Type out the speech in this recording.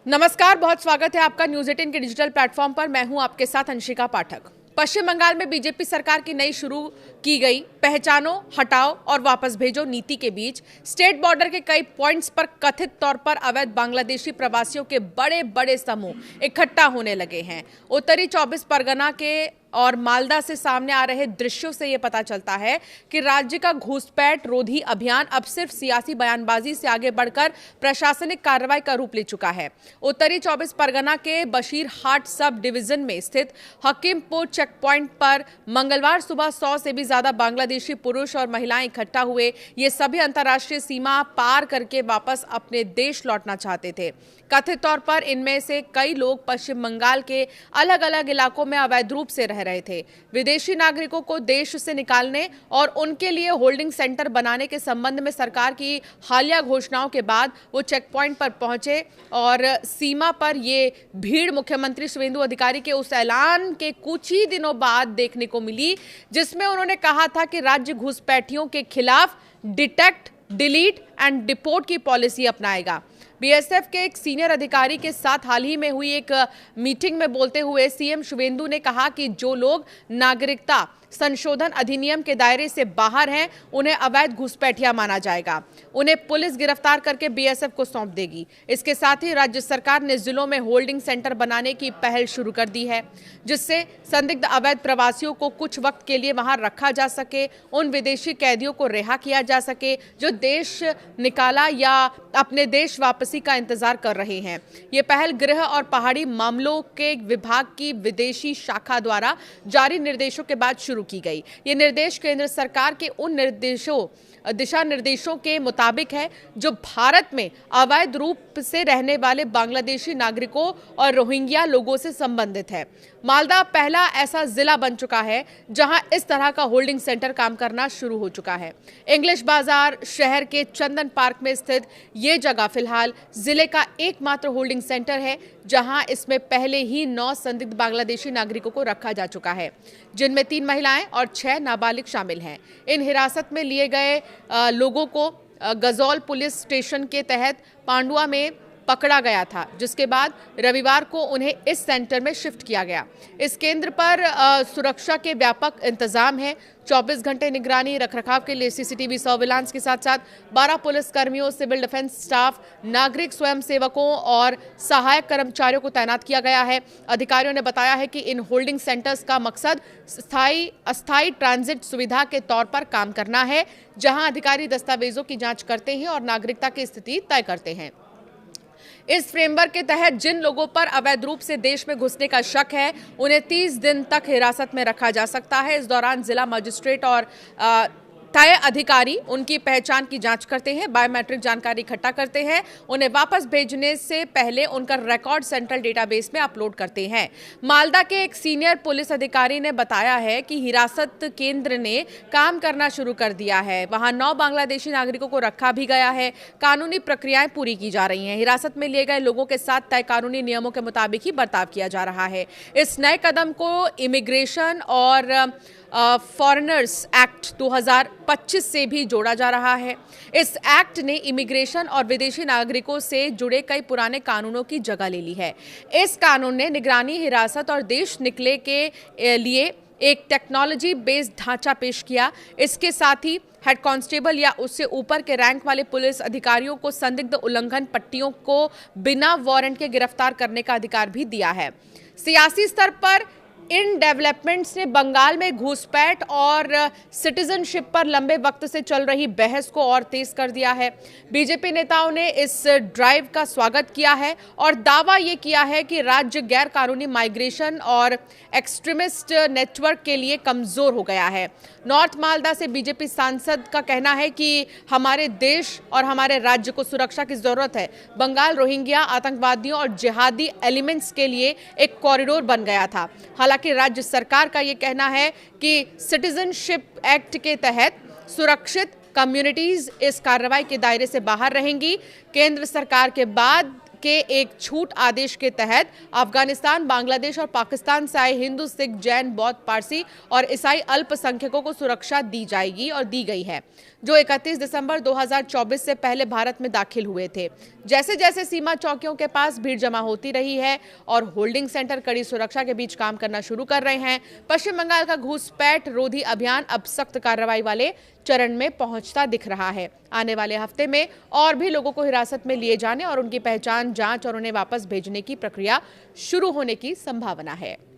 नमस्कार, बहुत स्वागत है आपका न्यूज़ 18 के डिजिटल प्लेटफॉर्म पर। मैं हूं आपके साथ अंशिका पाठक। पश्चिम बंगाल में बीजेपी सरकार की नई शुरू की गई पहचानो, हटाओ और वापस भेजो नीति के बीच स्टेट बॉर्डर के कई पॉइंट्स पर कथित तौर पर अवैध बांग्लादेशी प्रवासियों के बड़े बड़े समूह इकट्ठा होने लगे हैं। उत्तरी 24 परगना के और मालदा से सामने आ रहे दृश्यों से यह पता चलता है कि राज्य का घुसपैठ रोधी अभियान अब सिर्फ सियासी बयानबाजी से आगे बढ़कर प्रशासनिक कार्रवाई का रूप ले चुका है। उत्तरी 24 परगना के बशीरहाट सब डिवीजन में स्थित हकीमपुर चेक पॉइंट पर मंगलवार सुबह 100 से भी ज्यादा बांग्लादेशी पुरुष और महिलाएं इकट्ठा हुए। ये सभी अंतर्राष्ट्रीय सीमा पार करके वापस अपने देश लौटना चाहते थे। कथित तौर पर इनमें से कई लोग पश्चिम बंगाल के अलग अलग इलाकों में अवैध रूप से रह रहे थे। विदेशी नागरिकों को देश से निकालने और उनके लिए होल्डिंग सेंटर बनाने के संबंध में सरकार की हालिया घोषणाओं के बाद वो चेक पॉइंट पर पहुंचे और सीमा पर ये भीड़ मुख्यमंत्री शुवेंदु अधिकारी के उस ऐलान के कुछ ही दिनों बाद देखने को मिली, जिसमें उन्होंने कहा था कि राज्य घुसपैठियों के खिलाफ डिटेक्ट, डिलीट एंड डिपोर्ट की पॉलिसी अपनाएगा। बीएसएफ के एक सीनियर अधिकारी के साथ हाल ही में हुई एक मीटिंग में बोलते हुए सीएम शुवेंदु ने कहा कि जो लोग नागरिकता संशोधन अधिनियम के दायरे से बाहर हैं, उन्हें अवैध घुसपैठिया माना जाएगा। उन्हें पुलिस गिरफ्तार करके बीएसएफ को सौंप देगी। इसके साथ ही राज्य सरकार ने जिलों में होल्डिंग सेंटर बनाने की पहल शुरू कर दी है, जिससे संदिग्ध अवैध प्रवासियों को कुछ वक्त के लिए वहां रखा जा सके, उन विदेशी कैदियों को रिहा किया जा सके जो देश निकाला या अपने देश वापसी का इंतजार कर रहे हैं। ये पहल गृह और पहाड़ी मामलों के विभाग की विदेशी शाखा द्वारा जारी निर्देशों के बाद शुरू की गई। ये निर्देश केंद्र सरकार के उन दिशा निर्देशों के मुताबिक है जो भारत में अवैध रूप से रहने वाले बांग्लादेशी नागरिकों और रोहिंग्या लोगों से संबंधित है। मालदा पहला ऐसा जिला बन चुका है जहां इस तरह का होल्डिंग सेंटर काम करना शुरू हो चुका है। इंग्लिश बाजार शहर के चंदन पार्क में स्थित ये जगह फिलहाल जिले का एकमात्र होल्डिंग सेंटर है, जहां इसमें पहले ही 9 संदिग्ध बांग्लादेशी नागरिकों को रखा जा चुका है, जिनमें 3 महिलाएं और 6 नाबालिग शामिल हैं। इन हिरासत में लिए गए लोगों को गजौल पुलिस स्टेशन के तहत पांडुआ में पकड़ा गया था, जिसके बाद रविवार को उन्हें इस सेंटर में शिफ्ट किया गया। इस केंद्र पर सुरक्षा के व्यापक इंतजाम है। 24 घंटे निगरानी रखरखाव के लिए सीसीटीवी सर्विलांस के साथ साथ 12 पुलिस कर्मियों, सिविल डिफेंस स्टाफ, नागरिक स्वयं सेवकों और सहायक कर्मचारियों को तैनात किया गया है। अधिकारियों ने बताया है कि इन होल्डिंग सेंटर्स का मकसद अस्थायी ट्रांजिट सुविधा के तौर पर काम करना है, जहां अधिकारी दस्तावेजों की जांच करते हैं और नागरिकता की स्थिति तय करते हैं। इस फ्रेमवर्क के तहत जिन लोगों पर अवैध रूप से देश में घुसने का शक है, उन्हें 30 दिन तक हिरासत में रखा जा सकता है। इस दौरान जिला मजिस्ट्रेट और तय अधिकारी उनकी पहचान की जांच करते हैं, बायोमेट्रिक जानकारी इकट्ठा करते हैं, उन्हें वापस भेजने से पहले उनका रिकॉर्ड सेंट्रल डेटाबेस में अपलोड करते हैं। मालदा के एक सीनियर पुलिस अधिकारी ने बताया है कि हिरासत केंद्र ने काम करना शुरू कर दिया है। वहां 9 बांग्लादेशी नागरिकों को रखा भी गया है। कानूनी प्रक्रियाएं पूरी की जा रही हैं। हिरासत में लिए गए लोगों के साथ तय कानूनी नियमों के मुताबिक ही बर्ताव किया जा रहा है। इस नए कदम को इमिग्रेशन और फॉरेनर्स एक्ट 2025 से भी जोड़ा जा रहा है। इस एक्ट ने इमिग्रेशन और विदेशी नागरिकों से जुड़े कई पुराने कानूनों की जगह ले ली है। इस कानून ने निगरानी, हिरासत और देश निकले के लिए एक टेक्नोलॉजी बेस्ड ढांचा पेश किया। इसके साथ ही हेड कांस्टेबल या उससे ऊपर के रैंक वाले पुलिस अधिकारियों को संदिग्ध उल्लंघन पट्टियों को बिना वारंट के गिरफ्तार करने का अधिकार भी दिया है। सियासी स्तर पर इन डेवलपमेंट्स ने बंगाल में घुसपैठ और सिटीजनशिप पर लंबे वक्त से चल रही बहस को और तेज कर दिया है। बीजेपी नेताओं ने इस ड्राइव का स्वागत किया है और दावा ये किया है कि राज्य गैर कानूनी माइग्रेशन और एक्सट्रीमिस्ट नेटवर्क के लिए कमजोर हो गया है। नॉर्थ मालदा से बीजेपी सांसद का कहना है कि हमारे देश और हमारे राज्य को सुरक्षा की जरूरत है। बंगाल रोहिंग्या आतंकवादियों और जिहादी एलिमेंट्स के लिए एक कॉरिडोर बन गया था। हालांकि राज्य सरकार का यह कहना है कि सिटीजनशिप एक्ट के तहत सुरक्षित कम्युनिटीज इस कार्रवाई के दायरे से बाहर रहेंगी। केंद्र सरकार के बाद के एक छूट आदेश के तहत अफगानिस्तान, बांग्लादेश और पाकिस्तान से आए हिंदू, सिख, जैन, बौद्ध, पारसी और ईसाई अल्पसंख्यकों को सुरक्षा दी जाएगी और दी गई है, जो 31 दिसंबर 2024 से पहले भारत में दाखिल हुए थे। जैसे जैसे सीमा चौकियों के पास भीड़ जमा होती रही है और होल्डिंग सेंटर कड़ी सुरक्षा के बीच काम करना शुरू कर रहे हैं, पश्चिम बंगाल का घुसपैठ रोधी अभियान अब सख्त कार्रवाई वाले चरण में पहुंचता दिख रहा है। आने वाले हफ्ते में और भी लोगों को हिरासत में लिए जाने और उनकी पहचान, जांच और उन्हें वापस भेजने की प्रक्रिया शुरू होने की संभावना है।